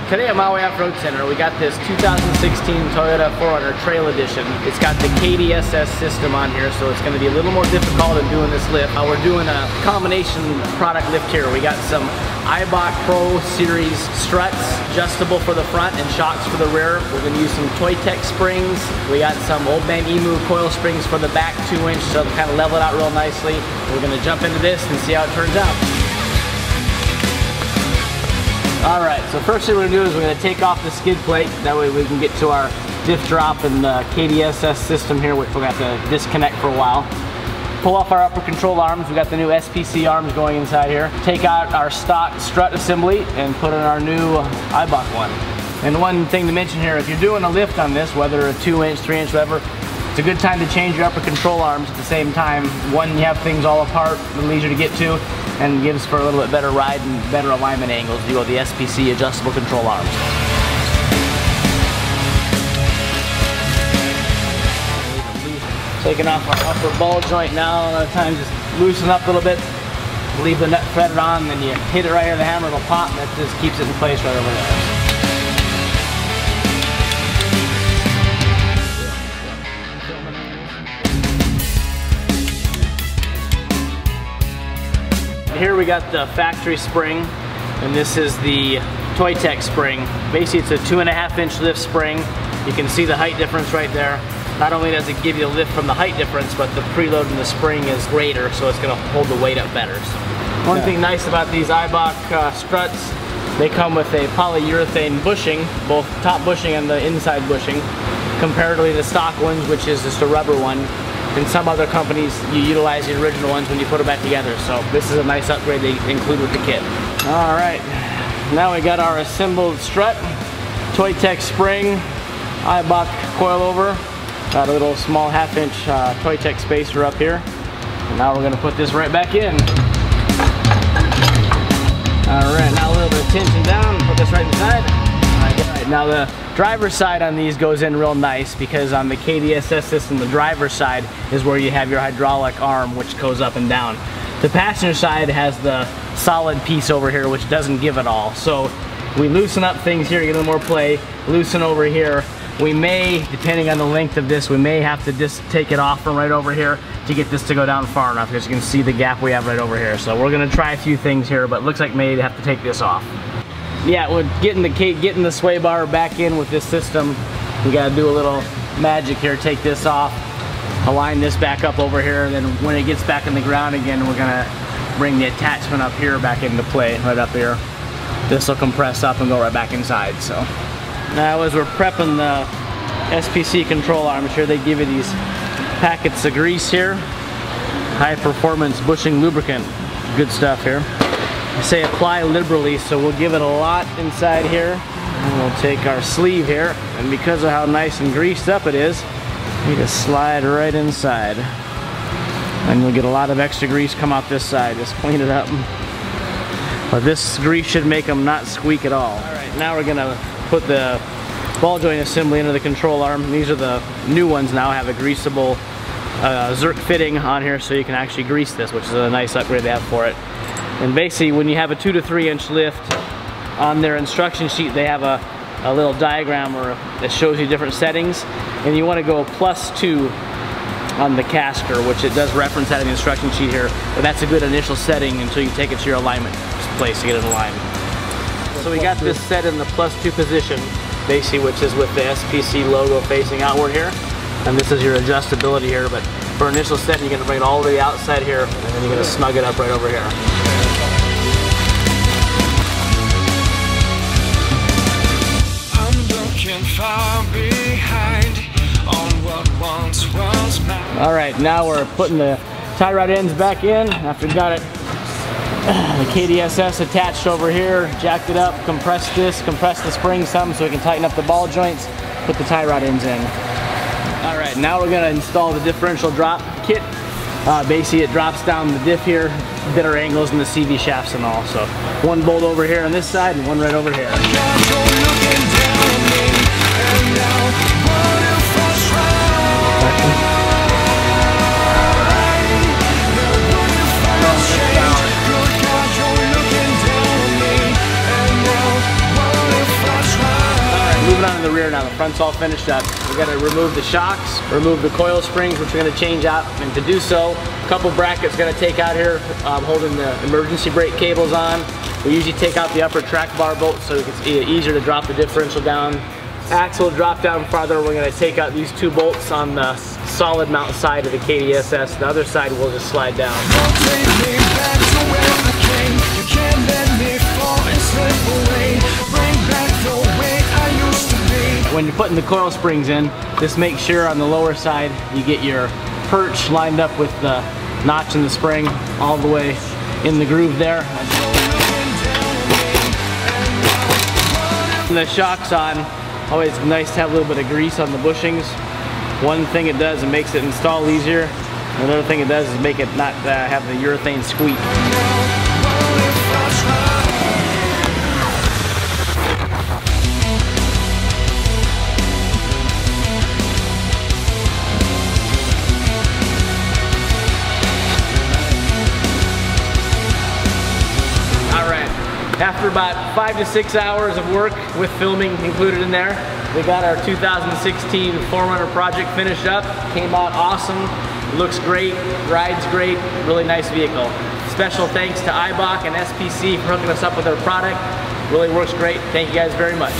Today at Maui Off-Road Center, we got this 2016 Toyota 4Runner Trail Edition. It's got the KDSS system on here, so it's going to be a little more difficult in doing this lift. We're doing a combination product lift here. We got some Eibach Pro Series struts, adjustable for the front and shocks for the rear. We're going to use some Toytec springs. We got some Old Man Emu coil springs for the back 2-inch, so to kind of level it out real nicely. We're going to jump into this and see how it turns out. Alright, so first thing we're going to do is we're going to take off the skid plate. That way we can get to our diff drop and KDSS system here, which we'll have to disconnect for a while. Pull off our upper control arms. We got the new SPC arms going inside here. Take out our stock strut assembly and put in our new Eibach one. And one thing to mention here, if you're doing a lift on this, whether a 2-inch, 3-inch, whatever, it's a good time to change your upper control arms at the same time. One, you have things all apart, a little easier to get to, and gives for a little bit better ride and better alignment angles. You go with the SPC adjustable control arms. Taking off our upper ball joint now. A lot of times just loosen up a little bit, leave the nut threaded on, then you hit it right here, the hammer, it'll pop, and that just keeps it in place right over there. Here we got the factory spring, and this is the Toytec spring. Basically it's a 2.5-inch lift spring. You can see the height difference right there. Not only does it give you a lift from the height difference, but the preload in the spring is greater, so it's going to hold the weight up better. One thing nice about these Eibach struts, they come with a polyurethane bushing, both top bushing and the inside bushing, comparatively to stock ones, which is just a rubber one. In some other companies, you utilize the original ones when you put them back together. So this is a nice upgrade they include with the kit. All right, now we got our assembled strut, Toytec spring, Eibach coilover, got a little small 1/2-inch Toytec spacer up here. And now we're gonna put this right back in. All right, now a little bit of tension down, put this right inside. All right, now the driver's side on these goes in real nice because on the KDSS system, the driver's side is where you have your hydraulic arm, which goes up and down. The passenger side has the solid piece over here, which doesn't give it all. So we loosen up things here, get a little more play, loosen over here. We may, depending on the length of this, we may have to just take it off from right over here to get this to go down far enough, because you can see the gap we have right over here. So we're gonna try a few things here, but it looks like maybe have to take this off. Yeah, with getting the sway bar back in with this system, we gotta do a little magic here. Take this off, align this back up over here, and then when it gets back in the ground again, we're gonna bring the attachment up here back into play, right up here. This will compress up and go right back inside. So now as we're prepping the SPC control arms here, they give you these packets of grease here. High performance bushing lubricant, good stuff here. I say apply liberally, so we'll give it a lot inside here. And we'll take our sleeve here, and because of how nice and greased up it is, you just slide right inside. And you'll get a lot of extra grease come out this side. Just clean it up. But this grease should make them not squeak at all. Alright, now we're gonna put the ball joint assembly into the control arm. These are the new ones now, have a greasable Zerk fitting on here, so you can actually grease this, which is a nice upgrade they have for it. And basically, when you have a 2 to 3-inch lift, on their instruction sheet they have a little diagram that shows you different settings, and you want to go +2 on the caster, which it does reference that in the instruction sheet here, but that's a good initial setting until you take it to your alignment place to get it aligned. So we got this set in the +2 position, basically, which is with the SPC logo facing outward here, and this is your adjustability here, but for initial setting you're going to bring it all to the outside here, and then you're going to snug it up right over here. Far behind on what once was mine. All right, now we're putting the tie rod ends back in after we got it, the KDSS attached over here, jacked it up, compressed the spring some so we can tighten up the ball joints, put the tie rod ends in. All right, now we're gonna install the differential drop kit. Basically it drops down the diff here, better angles in the CV shafts and all. So one bolt over here on this side and one right over here. and the rear now. The front's all finished up. We got to remove the shocks, remove the coil springs, which we're going to change out. And to do so, a couple brackets got to take out here, holding the emergency brake cables on. We usually take out the upper track bar bolts so it's easier to drop the differential down. Axle drop down farther. We're going to take out these 2 bolts on the solid mount side of the KDSS. The other side will just slide down. When you're putting the coil springs in, just make sure on the lower side you get your perch lined up with the notch in the spring all the way in the groove there. And the shocks on, always nice to have a little bit of grease on the bushings. One thing it does, it makes it install easier. Another thing it does is make it not have the urethane squeak. After about 5 to 6 hours of work with filming included in there, we got our 2016 4Runner project finished up. Came out awesome, looks great, rides great, really nice vehicle. Special thanks to Eibach and SPC for hooking us up with their product. Really works great. Thank you guys very much.